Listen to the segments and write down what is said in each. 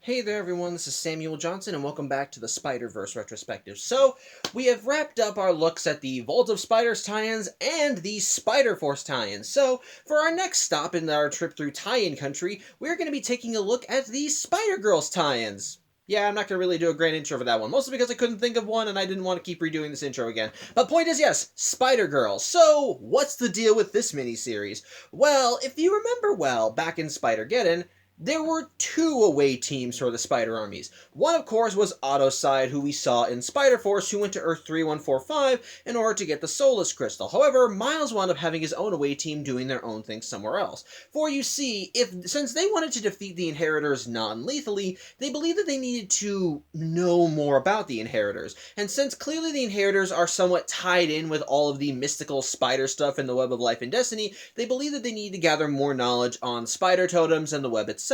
Hey there everyone, this is Samuel Johnson and welcome back to the Spider-Verse Retrospectives. So, we have wrapped up our looks at the Vault of Spiders tie-ins and the Spider-Force tie-ins. So, for our next stop in our trip through tie-in country, we're going to be taking a look at the Spider-Girls tie-ins. Yeah, I'm not going to really do a great intro for that one, mostly because I couldn't think of one and I didn't want to keep redoing this intro again. But point is, yes, Spider-Girls. So, what's the deal with this miniseries? Well, if you remember well, back in Spider-Geddon, there were two away teams for the Spider Armies. One, of course, was Otto's side, who we saw in Spider-Force, who went to Earth 3145 in order to get the Solus Crystal. However, Miles wound up having his own away team doing their own thing somewhere else. For you see, since they wanted to defeat the Inheritors non-lethally, they believed that they needed to know more about the Inheritors. And since clearly the Inheritors are somewhat tied in with all of the mystical spider stuff in the Web of Life and Destiny, they believed that they needed to gather more knowledge on spider totems and the web itself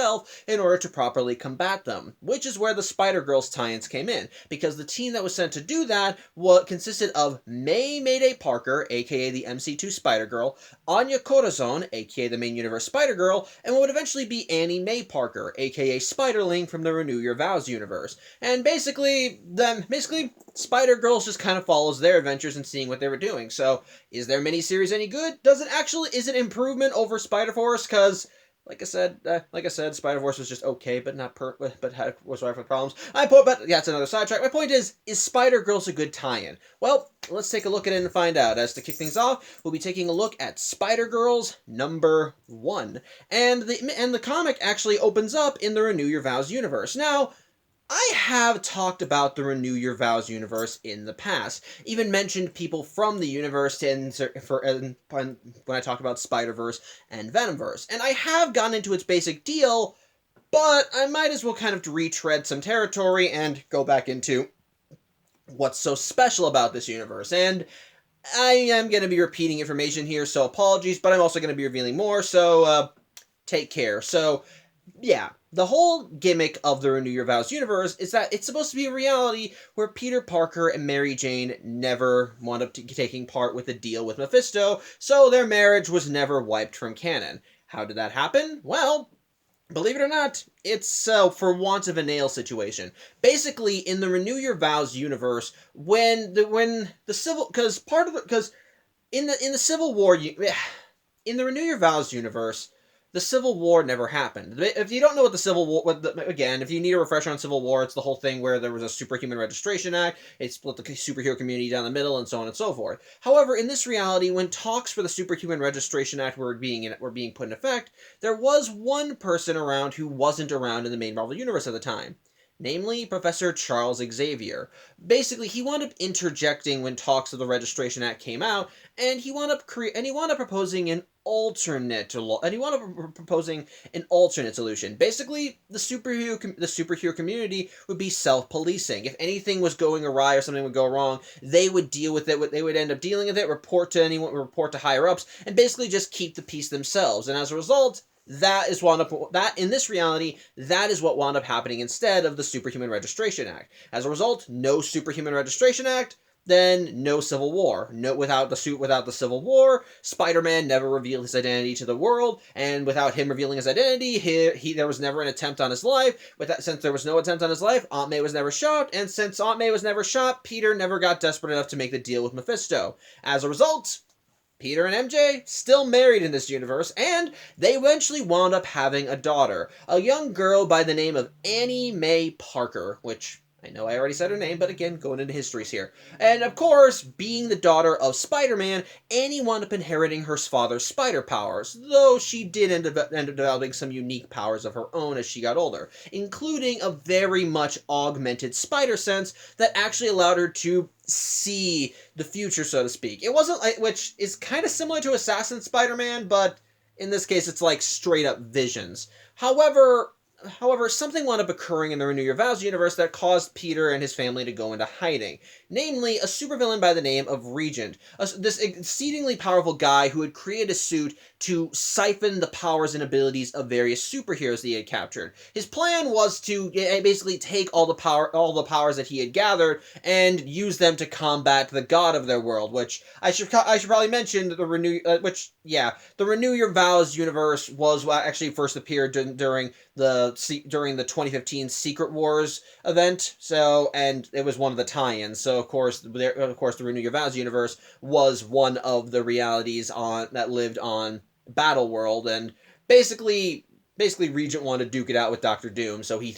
in order to properly combat them, which is where the Spider-Girls tie-ins came in, because the team that was sent to do that consisted of May Mayday Parker, aka the MC2 Spider-Girl, Anya Corazon, aka the main universe Spider-Girl, and what would eventually be Annie Mae Parker, aka Spiderling from the Renew Your Vows universe. And basically, Spider-Girls just kind of follows their adventures and seeing what they were doing. So, is their miniseries any good? Is it improvement over Spider-Force? Because like I said, Spider-Force was just okay, but was rife with problems. But yeah, it's another sidetrack. My point is Spider-Girls a good tie-in? Well, let's take a look at it and find out. As to kick things off, we'll be taking a look at Spider-Girls #1, and the comic actually opens up in the Renew Your Vows universe. Now, I have talked about the Renew Your Vows universe in the past. Even mentioned people from the universe when I talked about Spider-Verse and Venomverse. And I have gotten into its basic deal, but I might as well kind of retread some territory and go back into what's so special about this universe. And I am going to be repeating information here, so apologies, but I'm also going to be revealing more, so take care. So, yeah, the whole gimmick of the Renew Your Vows universe is that it's supposed to be a reality where Peter Parker and Mary Jane never wound up taking part with a deal with Mephisto, so their marriage was never wiped from canon. How did that happen? Well, believe it or not, it's for want of a nail situation. Basically, in the Renew Your Vows universe, in the Civil War, in the Renew Your Vows universe, the Civil War never happened. If you don't know what the Civil War, if you need a refresher on Civil War, it's the whole thing where there was a Superhuman Registration Act, it split the superhero community down the middle, and so on and so forth. However, in this reality, when talks for the Superhuman Registration Act were being put in effect, there was one person around who wasn't around in the main Marvel Universe at the time. Namely, Professor Charles Xavier. Basically, he wound up interjecting when talks of the Registration Act came out, and he wound up proposing an alternate solution. Basically, the superhero community would be self-policing. If anything was going awry or something would go wrong, they would deal with it. They would end up dealing with it, report to higher ups, and basically just keep the peace themselves. And as a result, that is what wound up happening instead of the Superhuman Registration Act. As a result, no Superhuman Registration Act, then no Civil War. Without the Civil War, Spider-Man never revealed his identity to the world, and without him revealing his identity, there was never an attempt on his life. Since there was no attempt on his life, Aunt May was never shot, and since Aunt May was never shot, Peter never got desperate enough to make the deal with Mephisto. As a result, Peter and MJ still married in this universe, and they eventually wound up having a daughter, a young girl by the name of Annie Mae Parker, which I know I already said her name, but again, going into histories here. And of course, being the daughter of Spider-Man, Annie wound up inheriting her father's spider powers, though she did end up developing some unique powers of her own as she got older, including a very much augmented spider sense that actually allowed her to see the future, so to speak. It wasn't which is kind of similar to Assassin Spider-Man, but in this case, it's like straight up visions. However, something wound up occurring in the Renew Your Vows universe that caused Peter and his family to go into hiding. Namely, a supervillain by the name of Regent. This exceedingly powerful guy who had created a suit to siphon the powers and abilities of various superheroes that he had captured. His plan was to basically take all the powers that he had gathered and use them to combat the god of their world, which I should probably mention that the Renew Your Vows universe was what actually first appeared during during the 2015 Secret Wars event. So, and it was one of the tie-ins. So, of course, the Renew Your Vows universe was one of the realities on that lived on Battle World, and basically Regent wanted to duke it out with Doctor Doom, so he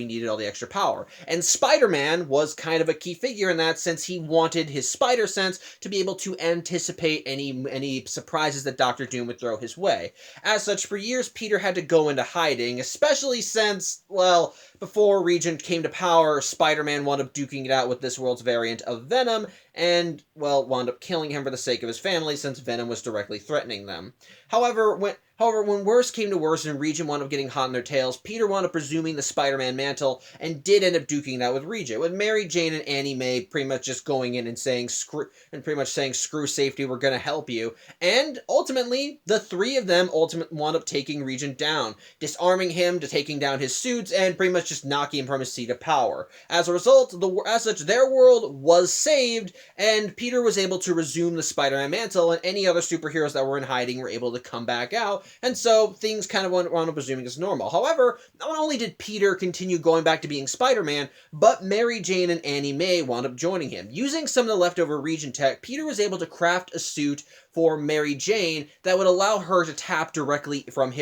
needed all the extra power. And Spider-Man was kind of a key figure in that, since he wanted his spider sense to be able to anticipate any surprises that Doctor Doom would throw his way. As such, for years, Peter had to go into hiding, especially since, well, before Regent came to power, Spider-Man wound up duking it out with this world's variant of Venom, and, well, wound up killing him for the sake of his family, since Venom was directly threatening them. However, when worse came to worse and Regent wound up getting hot in their tails, Peter wound up presuming the Spider-Man mantle and did end up duking it out with Regent, with Mary Jane and Annie May pretty much just going in and saying screw safety, we're gonna help you. And ultimately, the three of them wound up taking Regent down, disarming him, to taking down his suits, and pretty much just knocking him from his seat of power. As a result, their world was saved, and Peter was able to resume the Spider-Man mantle, and any other superheroes that were in hiding were able to come back out, and so things kind of wound up resuming as normal. However, not only did Peter continue going back to being Spider-Man, but Mary Jane and Annie May wound up joining him. Using some of the leftover Regent tech, Peter was able to craft a suit for Mary Jane that would allow her to tap directly from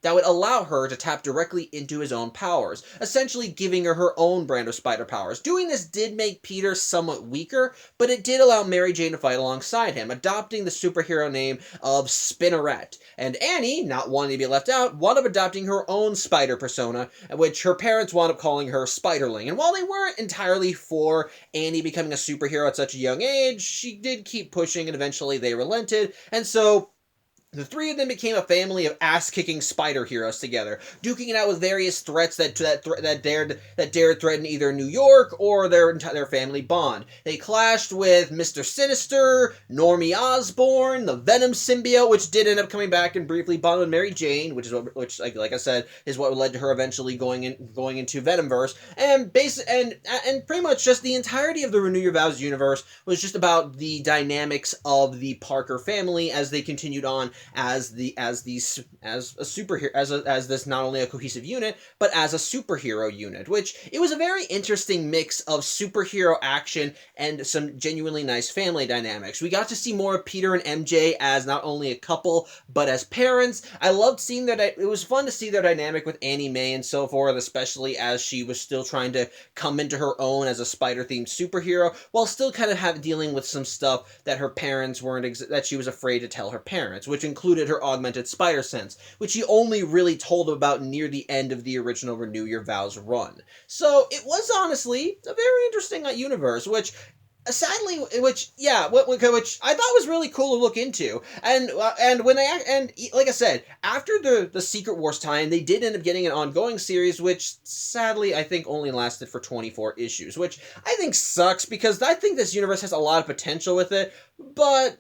that would allow her to tap directly into his own powers, essentially giving her own brand of spider powers. Doing this did make Peter somewhat weaker, but it did allow Mary Jane to fight alongside him, adopting the superhero name of Spinneret. And Annie, not wanting to be left out, wound up adopting her own spider persona, which her parents wound up calling her Spiderling. And while they weren't entirely for Annie becoming a superhero at such a young age, she did keep pushing, and eventually they relented, and so the three of them became a family of ass-kicking spider heroes together, duking it out with various threats that dared threaten either New York or their family bond. They clashed with Mr. Sinister, Normie Osborn, the Venom symbiote, which did end up coming back and briefly bond with Mary Jane, which like I said, is what led to her eventually going into Venomverse, and pretty much just the entirety of the Renew Your Vows universe was just about the dynamics of the Parker family as they continued on as this not only a cohesive unit, but as a superhero unit, which it was a very interesting mix of superhero action and some genuinely nice family dynamics. We got to see more of Peter and MJ as not only a couple, but as parents. I loved seeing that. It was fun to see their dynamic with Annie May and so forth, especially as she was still trying to come into her own as a spider-themed superhero, while still kind of dealing with some stuff that her parents that she was afraid to tell her parents, which included her augmented spider sense, which she only really told about near the end of the original Renew Your Vows run. So it was honestly a very interesting universe, which sadly, which I thought was really cool to look into, and like I said, after the Secret Wars tie-in, they did end up getting an ongoing series, which sadly I think only lasted for 24 issues, which I think sucks because I think this universe has a lot of potential with it, but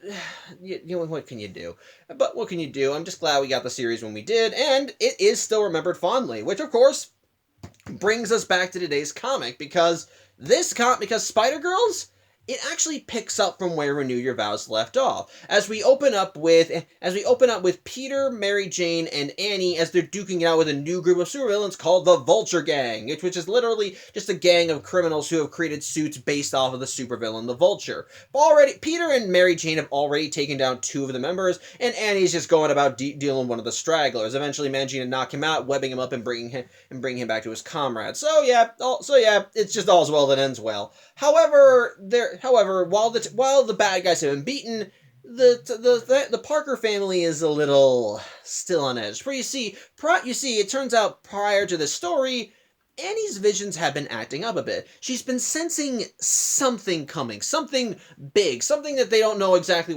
what can you do? But what can you do? I'm just glad we got the series when we did, and it is still remembered fondly, which of course brings us back to today's comic, because Spider-Girls, it actually picks up from where Renew Your Vows left off, as we open up with Peter, Mary Jane, and Annie as they're duking it out with a new group of supervillains called the Vulture Gang, which is literally just a gang of criminals who have created suits based off of the supervillain, the Vulture. Peter and Mary Jane have already taken down 2 of the members, and Annie's just going about dealing with one of the stragglers, eventually managing to knock him out, webbing him up, and bringing him back to his comrades. So yeah, it's just all's well that ends well. However, while the bad guys have been beaten, the Parker family is a little still on edge. For you see, it turns out prior to this story, Annie's visions have been acting up a bit. She's been sensing something coming, something big, something that they don't know exactly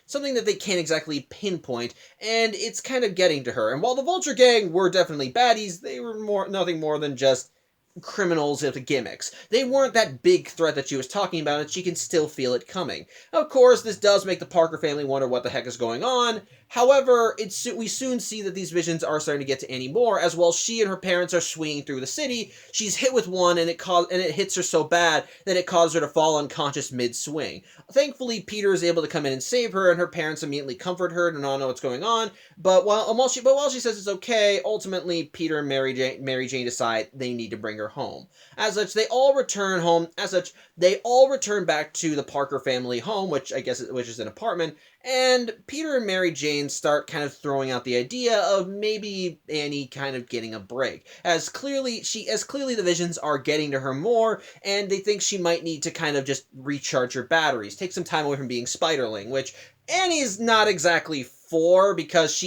something that they can't exactly pinpoint, and it's kind of getting to her. And while the Vulture Gang were definitely baddies, they were nothing more than just criminals with gimmicks. They weren't that big threat that she was talking about, and she can still feel it coming. Of course, this does make the Parker family wonder what the heck is going on. However, we soon see that these visions are starting to get to Annie more, as well. She and her parents are swinging through the city. She's hit with one, and it hits her so bad that it caused her to fall unconscious mid-swing. Thankfully, Peter is able to come in and save her, and her parents immediately comfort her to not know what's going on. But while she says it's okay, ultimately Peter and Mary Jane decide they need to bring her home. As such, they all return home. As such, they all return back to the Parker family home, which is an apartment. And Peter and Mary Jane start kind of throwing out the idea of maybe Annie kind of getting a break, as clearly the visions are getting to her more, and they think she might need to kind of just recharge her batteries, take some time away from being Spiderling, which Annie's not exactly for, because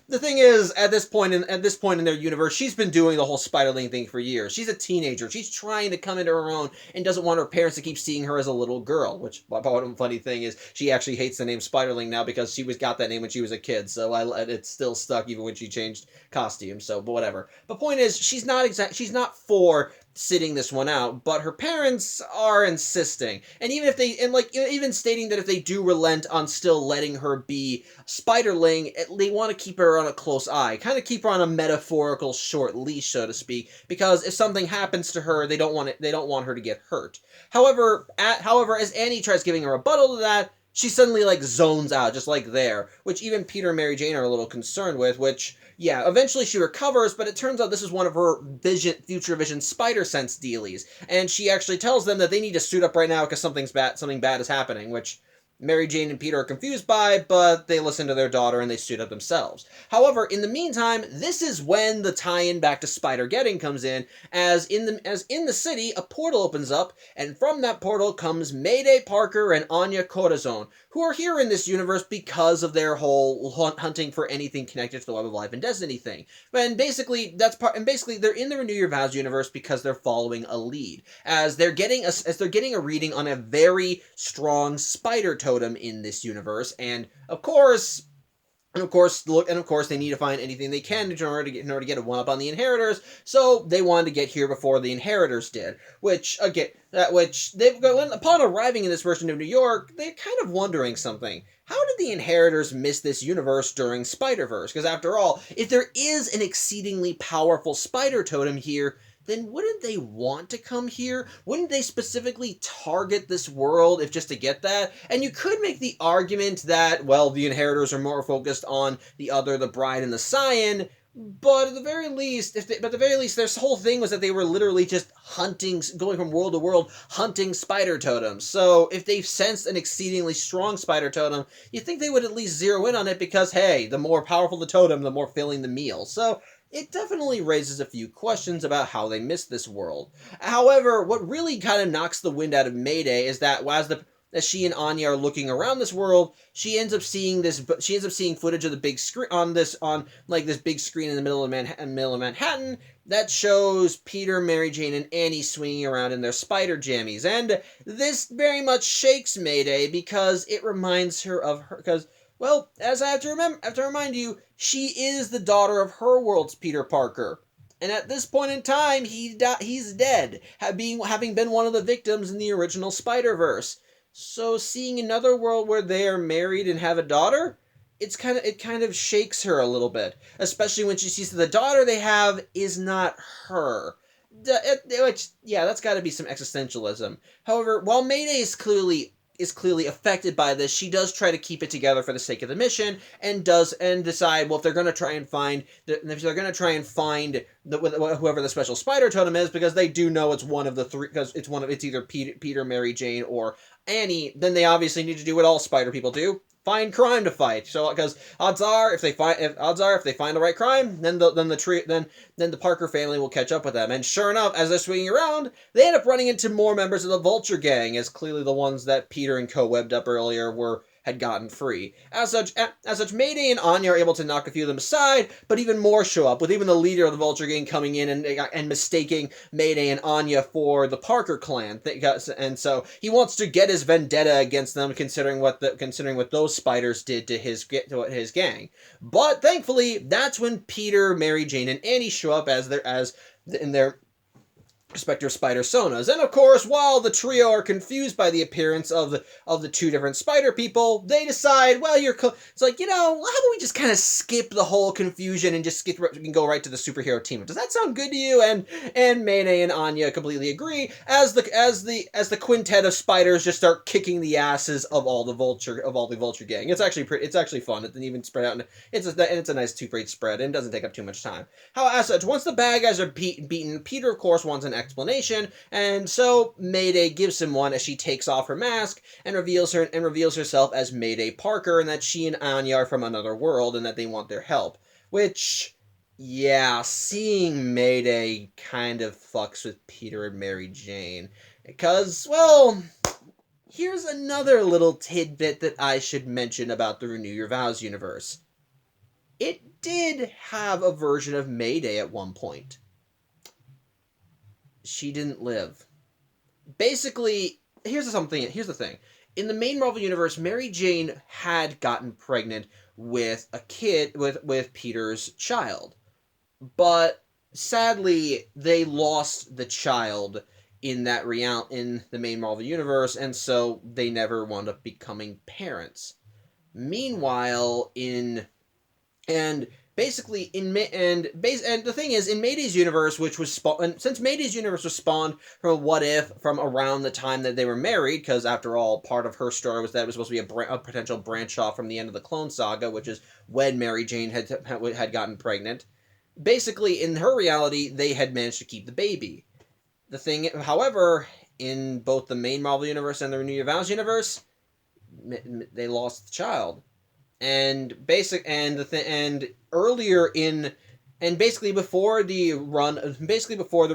the thing is, at this point in their universe, she's been doing the whole Spiderling thing for years. She's a teenager. She's trying to come into her own and doesn't want her parents to keep seeing her as a little girl, which, one funny thing is, she actually hates the name Spiderling now because she got that name when she was a kid, so it's still stuck even when she changed costumes, so, but whatever. But point is, she's not for sitting this one out, but her parents are insisting, and even stating that if they do relent on still letting her be Spiderling, they want to keep her on a close eye, kind of keep her on a metaphorical short leash, so to speak, because if something happens to her, they don't want her to get hurt. However, as Annie tries giving a rebuttal to that, she suddenly zones out, just like there, which even Peter and Mary Jane are a little concerned with, which, yeah, eventually she recovers, but it turns out this is one of her future vision spider sense dealies, and she actually tells them that they need to suit up right now because something bad is happening, which Mary Jane and Peter are confused by, but they listen to their daughter and they suit up themselves. However, in the meantime, this is when the tie-in back to Spider-Geddon comes in, as in the city, a portal opens up, and from that portal comes Mayday Parker and Anya Corazon, who are here in this universe because of their whole hunting for anything connected to the Web of Life and Destiny thing. And basically, they're in the Renew Your Vows universe because they're following a lead, as they're getting a reading on a very strong spider totem in this universe, and of course they need to find anything they can in order to get a one-up on the Inheritors, so they wanted to get here before the Inheritors did, upon arriving in this version of New York, they're kind of wondering something. How did the Inheritors miss this universe during Spider-Verse? Because after all, if there is an exceedingly powerful spider totem here, then wouldn't they want to come here? Wouldn't they specifically target this world if just to get that? And you could make the argument that, well, the Inheritors are more focused on the Bride and the Scion, but at the very least, this whole thing was that they were literally just going from world to world, hunting spider totems. So if they've sensed an exceedingly strong spider totem, you think they would at least zero in on it because, hey, the more powerful the totem, the more filling the meal. So it definitely raises a few questions about how they missed this world. However, what really kind of knocks the wind out of Mayday is that as she and Anya are looking around this world, she ends up seeing footage of the big screen this big screen in the middle of Manhattan that shows Peter, Mary Jane, and Annie swinging around in their spider jammies, and this very much shakes Mayday because it reminds her of her. Well, as I have to remind you, she is the daughter of her world's Peter Parker. And at this point in time, he's dead, having been one of the victims in the original Spider-Verse. So seeing another world where they are married and have a daughter, it kind of shakes her a little bit, especially when she sees that the daughter they have is not her. That's got to be some existentialism. However, while Mayday is clearly affected by this, she does try to keep it together for the sake of the mission, and decide, well, if they're going to try and find whoever the special spider totem is, because they do know it's one of the three, because it's either Peter, Mary Jane, or Annie, then they obviously need to do what all spider people do: find crime to fight. So, because odds are, if they find the right crime, then the Parker family will catch up with them. And sure enough, as they're swinging around, they end up running into more members of the Vulture Gang, as clearly the ones that Peter and co webbed up earlier had gotten free. As such, Mayday and Anya are able to knock a few of them aside, but even more show up, with even the leader of the Vulture Gang coming in and mistaking Mayday and Anya for the Parker clan. And so he wants to get his vendetta against them, considering what those spiders did to his gang. But thankfully, that's when Peter, Mary Jane, and Annie show up as Spectre Spider Sonas. And of course, while the trio are confused by the appearance of the two different spider people, they decide, well, it's like, how about we just kind of skip the whole confusion and just we can go right to the superhero team. Does that sound good to you? And Mayday and Anya completely agree as the quintet of spiders just start kicking the asses of all the vulture gang. It's actually fun. It didn't even spread out, and it's a nice 2-page spread, and it doesn't take up too much time. As such, once the bad guys are beaten, Peter of course wants an explanation, and so Mayday gives him one as she takes off her mask and reveals herself as Mayday Parker, and that she and Anya are from another world and that they want their help. Which, yeah, seeing Mayday kind of fucks with Peter and Mary Jane. Because, well, here's another little tidbit that I should mention about the Renew Your Vows universe. It did have a version of Mayday at one point. She didn't live. Basically, here's the thing. In the main Marvel universe, Mary Jane had gotten pregnant with a kid, with Peter's child. But sadly, they lost the child in the main Marvel universe, and so they never wound up becoming parents. Meanwhile, and the thing is, in Mayday's universe, since Mayday's universe was spawned from What If, from around the time that they were married, because after all, part of her story was that it was supposed to be a potential branch off from the end of the Clone Saga, which is when Mary Jane had gotten pregnant. Basically, in her reality, they had managed to keep the baby. The thing, however, in both the main Marvel universe and the Renew Your Vows universe, they lost the child. And earlier in, and basically before the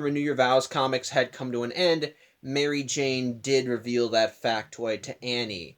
Renew Your Vows comics had come to an end, Mary Jane did reveal that factoid to Annie,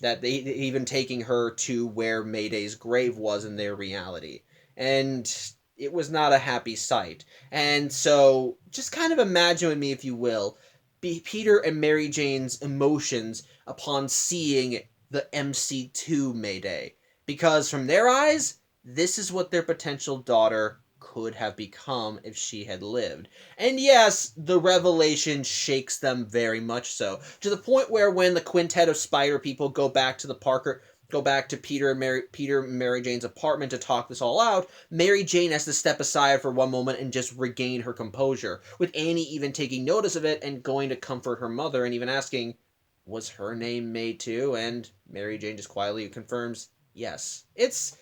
that they even taking her to where Mayday's grave was in their reality, and it was not a happy sight. And so, just kind of imagine with me, if you will, Peter and Mary Jane's emotions upon seeing the MC2 Mayday. Because from their eyes, this is what their potential daughter could have become if she had lived. And yes, the revelation shakes them very much so. To the point where when the quintet of spider people go back to Peter and Mary Jane's apartment to talk this all out, Mary Jane has to step aside for one moment and just regain her composure, with Annie even taking notice of it and going to comfort her mother and even asking, was her name May too? And Mary Jane just quietly confirms, yes. It's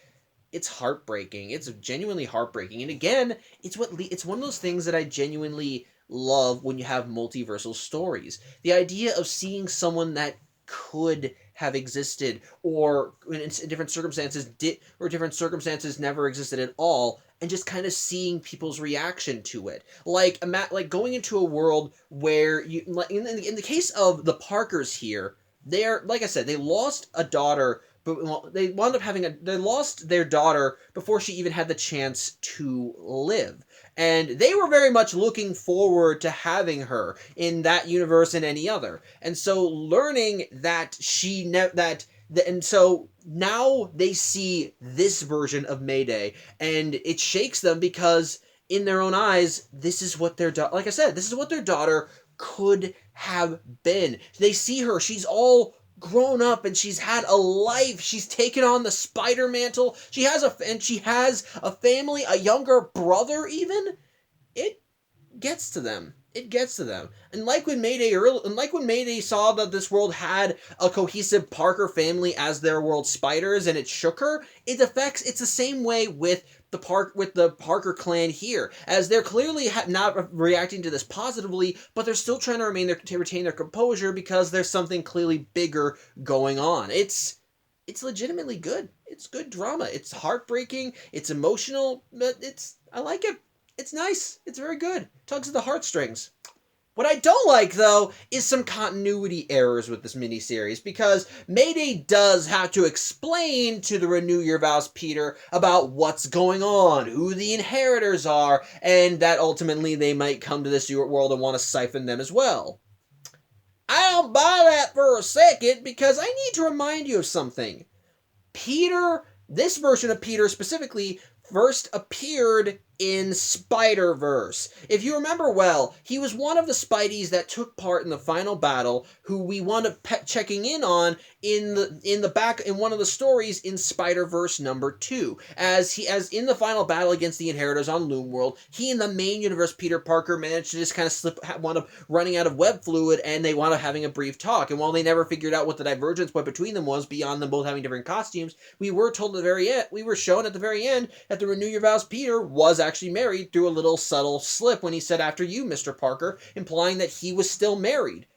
heartbreaking. It's genuinely heartbreaking. And again, it's one of those things that I genuinely love when you have multiversal stories. The idea of seeing someone that could have existed, or in different circumstances different circumstances never existed at all, and just kind of seeing people's reaction to it. Like going into a world where in the case of the Parkers here, like I said, they lost a daughter, but they lost their daughter before she even had the chance to live. And they were very much looking forward to having her in that universe and any other. And so learning that and so now they see this version of Mayday, and it shakes them because in their own eyes, this is what like I said, this is what their daughter could have been. They see her, she's all grown up and she's had a life. She's taken on the spider mantle. She has a family, a younger brother even. It gets to them. And like when Mayday saw that this world had a cohesive Parker family as their world spiders and it shook her, it's the same way with the Parker clan here, as they're clearly not reacting to this positively, but they're still trying to retain their composure because there's something clearly bigger going on. It's legitimately good. It's good drama. It's heartbreaking. It's emotional, but I like it. It's nice. It's very good. Tugs at the heartstrings. What I don't like, though, is some continuity errors with this miniseries, because Mayday does have to explain to the Renew Your Vows Peter about what's going on, who the inheritors are, and that ultimately they might come to this world and want to siphon them as well. I don't buy that for a second, because I need to remind you of something. This version of Peter specifically, first appeared in Spider-Verse. If you remember well, he was one of the Spideys that took part in the final battle, who we wound up checking in on in the back in one of the stories in Spider-Verse #2. As in the final battle against the Inheritors on Loomworld, he in the main universe Peter Parker managed to just kind of wound up running out of web fluid, and they wound up having a brief talk. And while they never figured out what the divergence point between them was beyond them both having different costumes, we were told at the very end, we were shown at the very end that the Renew Your Vows Peter was actually married through a little subtle slip when he said "after you, Mr. Parker," implying that he was still married.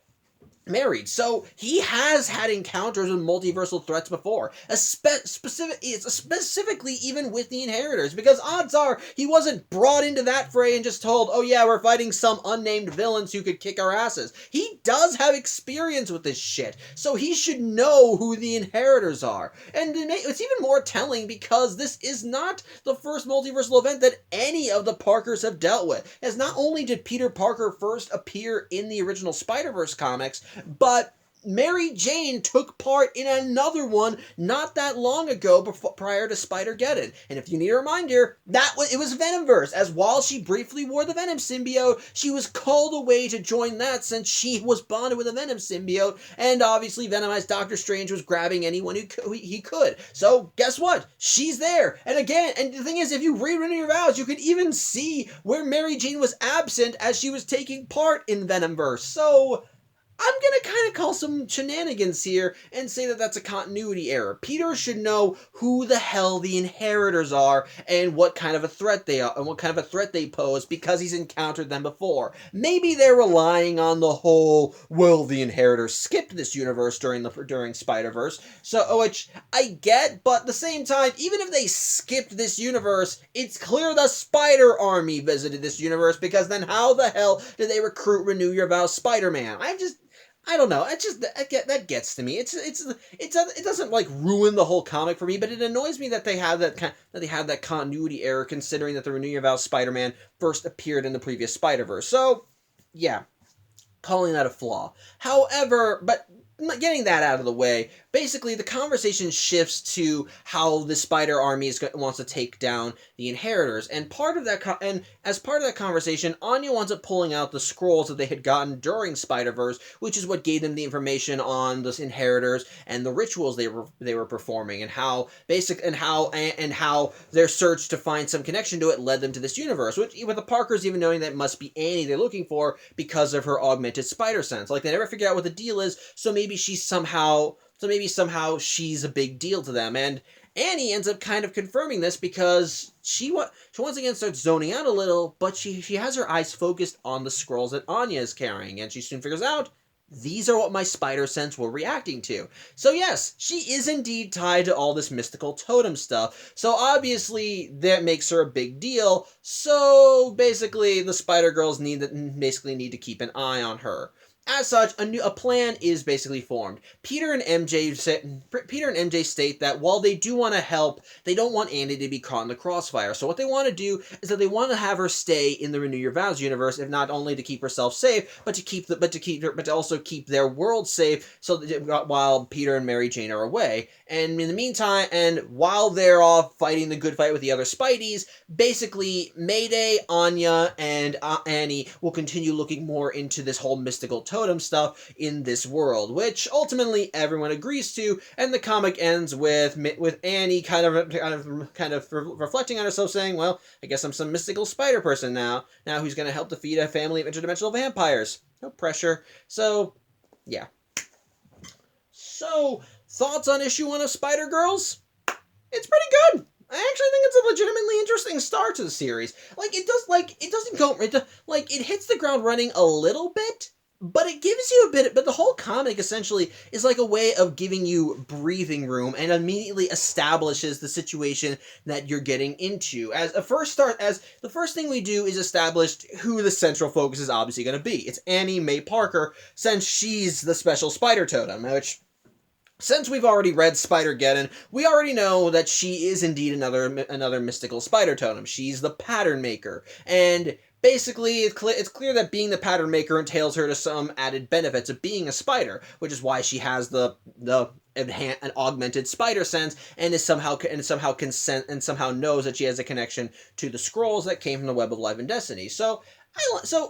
So he has had encounters with multiversal threats before, specifically even with the Inheritors, because odds are he wasn't brought into that fray and just told, "Oh yeah, we're fighting some unnamed villains who could kick our asses." He does have experience with this shit, so he should know who the Inheritors are. And it's even more telling because this is not the first multiversal event that any of the Parkers have dealt with, as not only did Peter Parker first appear in the original Spider-Verse comics, but Mary Jane took part in another one not that long ago, prior to Spider-Geddon. And if you need a reminder, it was Venomverse, as while she briefly wore the Venom symbiote, she was called away to join that since she was bonded with a Venom symbiote, and obviously Venomized Doctor Strange was grabbing anyone he could. So guess what? She's there. And again, and the thing is, if you read Renew Your Vows, you can even see where Mary Jane was absent as she was taking part in Venomverse. So I'm going to kind of call some shenanigans here and say that that's a continuity error. Peter should know who the hell the Inheritors are and what kind of a threat they are and what kind of a threat they pose because he's encountered them before. Maybe they're relying on the whole, well, the Inheritors skipped this universe during Spider-Verse, so which I get, but at the same time, even if they skipped this universe, it's clear the Spider Army visited this universe, because then how the hell did they recruit Renew Your Vows Spider-Man? I don't know. That gets to me. It doesn't like ruin the whole comic for me, but it annoys me that they have that continuity error, considering that the Renew Your Vows Spider-Man first appeared in the previous Spider-Verse. So, yeah, calling that a flaw. However, but getting that out of the way, basically the conversation shifts to how the Spider Army wants to take down the Inheritors, and as part of that conversation, Anya winds up pulling out the scrolls that they had gotten during Spider-Verse, which is what gave them the information on the Inheritors and the rituals they were performing, and how their search to find some connection to it led them to this universe. Which, with the Parkers even knowing that it must be Annie they're looking for because of her augmented spider sense, like they never figure out what the deal is. So maybe somehow she's a big deal to them. And Annie ends up kind of confirming this, because she once again starts zoning out a little, but she has her eyes focused on the scrolls that Anya is carrying, and she soon figures out these are what my spider sense were reacting to. So yes, she is indeed tied to all this mystical totem stuff. So obviously that makes her a big deal. So basically the Spider-Girls need to keep an eye on her. As such, a plan is basically formed. Peter and MJ state that while they do want to help, they don't want Andy to be caught in the crossfire. So what they want to do is that they want to have her stay in the Renew Your Vows universe, if not only to keep herself safe, but to also keep their world safe. So that, while Peter and Mary Jane are away, and in the meantime, and while they're off fighting the good fight with the other Spideys, basically Mayday, Anya, and Annie will continue looking more into this whole mystical totem stuff in this world, which ultimately everyone agrees to, and the comic ends with Annie kind of reflecting on herself, saying, "Well, I guess I'm some mystical spider person now who's going to help defeat a family of interdimensional vampires. No pressure." So, yeah. So, thoughts on issue 1 of Spider-Girls? It's pretty good. I actually think it's a legitimately interesting start to the series. It hits the ground running a little bit, but it gives you but the whole comic essentially is like a way of giving you breathing room and immediately establishes the situation that you're getting into. The first thing we do is establish who the central focus is obviously going to be. It's Annie May Parker, since she's the special spider totem, which, since we've already read Spider-Geddon, we already know that she is indeed another mystical spider totem. She's the pattern maker. And Basically, it's clear that being the pattern maker entails her to some added benefits of being a spider, which is why she has the an augmented spider sense and somehow knows that she has a connection to the scrolls that came from the web of life and destiny. So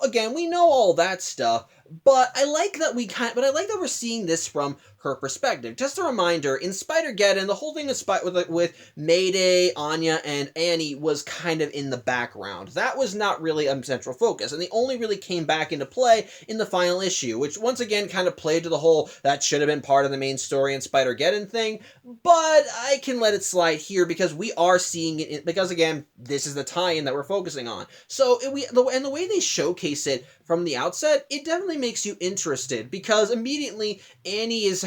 again, we know all that stuff, but I like that we're seeing this from her perspective. Just a reminder, in Spider-Geddon, the whole thing with Mayday, Anya, and Annie was kind of in the background. That was not really a central focus, and they only really came back into play in the final issue, which once again kind of played to the whole that should have been part of the main story in Spider-Geddon thing, but I can let it slide here because we are seeing it, because again, this is the tie-in that we're focusing on. And the way they showcase it from the outset, it definitely makes you interested because immediately Annie is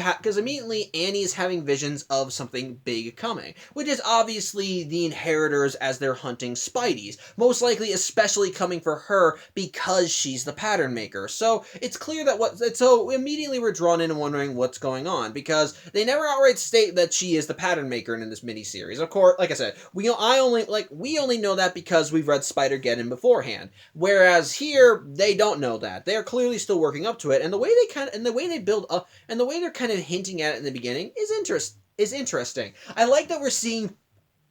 having visions of something big coming, which is obviously the inheritors as they're hunting Spideys, most likely especially coming for her because she's the pattern maker. So it's clear that so immediately we're drawn in and wondering what's going on because they never outright state that she is the pattern maker in this miniseries. Of course, like I said, we only know that because we've read Spider-Geddon beforehand, whereas here they don't know that. They are clearly still working up to it, and the way they build up and the way they're kind of hinting at it in the beginning is interesting. I like that we're seeing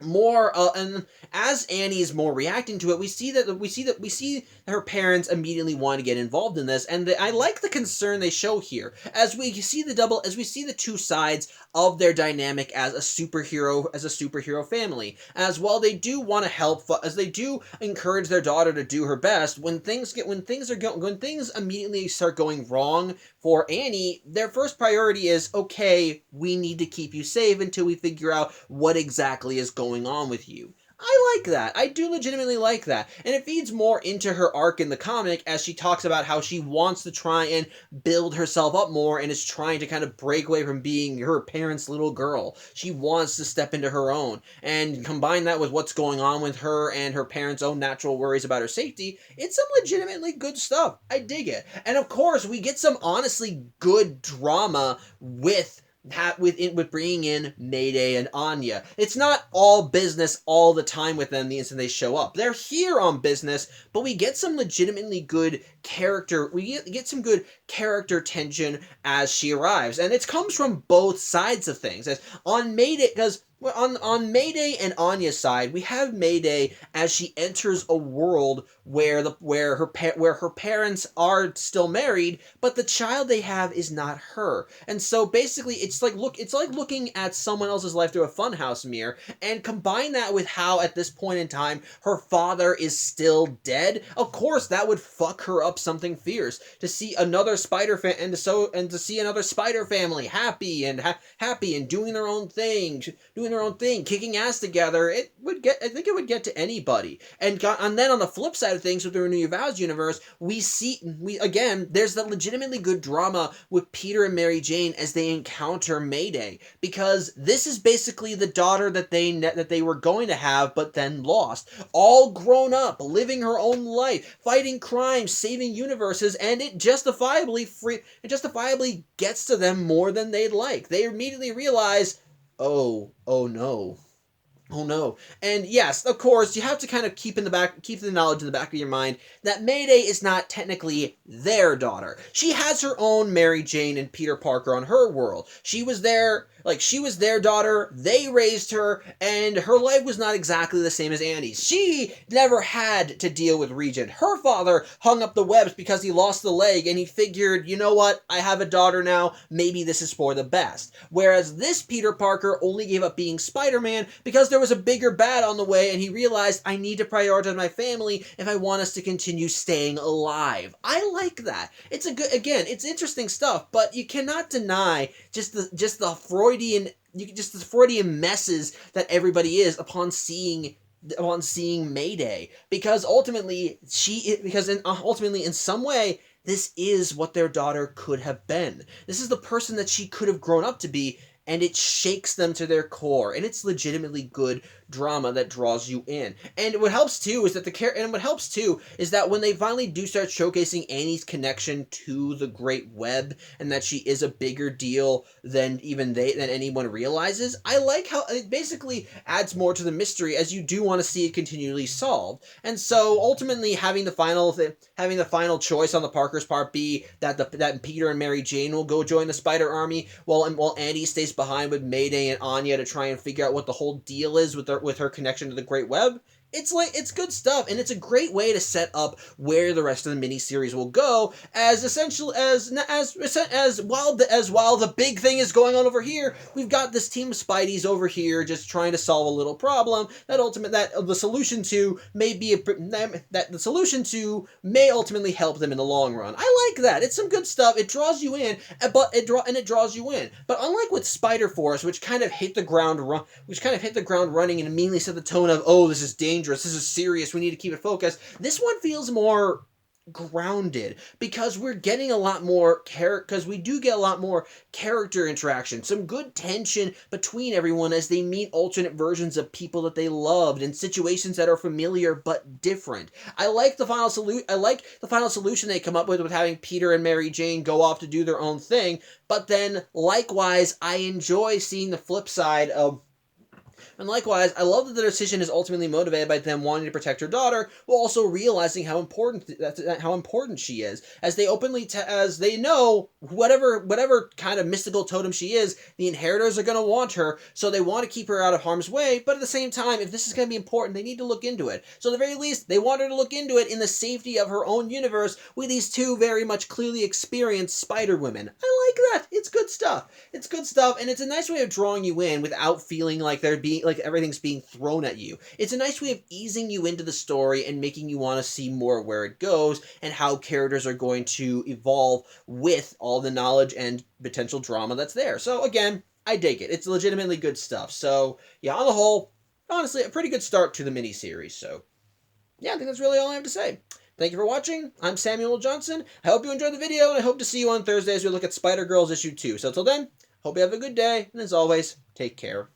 more and as Annie is more reacting to it, we see that her parents immediately want to get involved in this, and I like the concern they show here as we see the two sides of their dynamic as a superhero family. As well, they do want to help, as they do encourage their daughter to do her best. When things immediately start going wrong for Annie, their first priority is, okay, we need to keep you safe until we figure out what exactly is going on with you. I like that. I do legitimately like that. And it feeds more into her arc in the comic as she talks about how she wants to try and build herself up more and is trying to kind of break away from being her parents' little girl. She wants to step into her own. And combine that with what's going on with her and her parents' own natural worries about her safety, it's some legitimately good stuff. I dig it. And of course, we get some honestly good drama with bringing in Mayday and Anya. It's not all business all the time with them the instant they show up. They're here on business, but we get some legitimately good character. We get some good character tension as she arrives, and it comes from both sides of things. As on Mayday, because on Mayday and Anya's side, we have Mayday as she enters a world where her parents are still married, but the child they have is not her. And so basically, it's like looking at someone else's life through a funhouse mirror, and combine that with how at this point in time her father is still dead. Of course, that would fuck her up something fierce to see another Spider to see another Spider family happy and doing their own thing, kicking ass together. I think it would get to anybody. And then on the flip side of things with the Renew Your Vows universe, there's that legitimately good drama with Peter and Mary Jane as they encounter Mayday, because this is basically the daughter that they were going to have but then lost, all grown up, living her own life, fighting crime, saving universes, and it justifiably gets to them more than they'd like. They immediately realize, oh no. Oh no. And yes, of course, you have to kind of keep the knowledge in the back of your mind that Mayday is not technically their daughter. She has her own Mary Jane and Peter Parker on her world. She was their daughter, they raised her, and her life was not exactly the same as Annie's. She never had to deal with Regent. Her father hung up the webs because he lost the leg, and he figured, you know what, I have a daughter now, maybe this is for the best. Whereas this Peter Parker only gave up being Spider-Man because there was a bigger bad on the way, and he realized, I need to prioritize my family if I want us to continue staying alive. I like that. It's it's interesting stuff, but you cannot deny just the Freudian messes that everybody is upon seeing Mayday, because ultimately in some way this is what their daughter could have been. This is the person that she could have grown up to be, and it shakes them to their core, and it's legitimately good drama that draws you in. And what helps too is that when they finally do start showcasing Annie's connection to the Great Web, and that she is a bigger deal than anyone realizes, I like how it basically adds more to the mystery, as you do want to see it continually solved. And so ultimately having the final choice on the Parker's part be that Peter and Mary Jane will go join the Spider Army, while Andy stays behind with Mayday and Anya to try and figure out what the whole deal is with her connection to the Great Web. It's good stuff, and it's a great way to set up where the rest of the miniseries will go. As while the big thing is going on over here, we've got this team of Spideys over here just trying to solve a little problem that the solution to may ultimately help them in the long run. I like that. It's some good stuff. It draws you in, it draws you in. But unlike with Spider Force, which kind of hit the ground running and immediately set the tone of, oh, this is dangerous, this is serious, we need to keep it focused, this one feels more grounded, because we do get a lot more character interaction, some good tension between everyone as they meet alternate versions of people that they loved in situations that are familiar but different. I like the final solution they come up with having Peter and Mary Jane go off to do their own thing, but then likewise I enjoy seeing the flip side of. And likewise, I love that the decision is ultimately motivated by them wanting to protect her daughter, while also realizing how important she is, as they know whatever kind of mystical totem she is, the inheritors are going to want her, so they want to keep her out of harm's way. But at the same time, if this is going to be important, they need to look into it. So at the very least, they want her to look into it in the safety of her own universe with these two very much clearly experienced Spider Women. I like that. It's good stuff. It's good stuff, and it's a nice way of drawing you in without feeling like everything's being thrown at you. It's a nice way of easing you into the story and making you want to see more where it goes and how characters are going to evolve with all the knowledge and potential drama that's there. So again, I dig it. It's legitimately good stuff. So yeah, on the whole, honestly, a pretty good start to the miniseries. So yeah, I think that's really all I have to say. Thank you for watching. I'm Samuel Johnson. I hope you enjoyed the video, and I hope to see you on Thursday as we look at Spider-Girls issue 2. So until then, hope you have a good day, and as always, take care.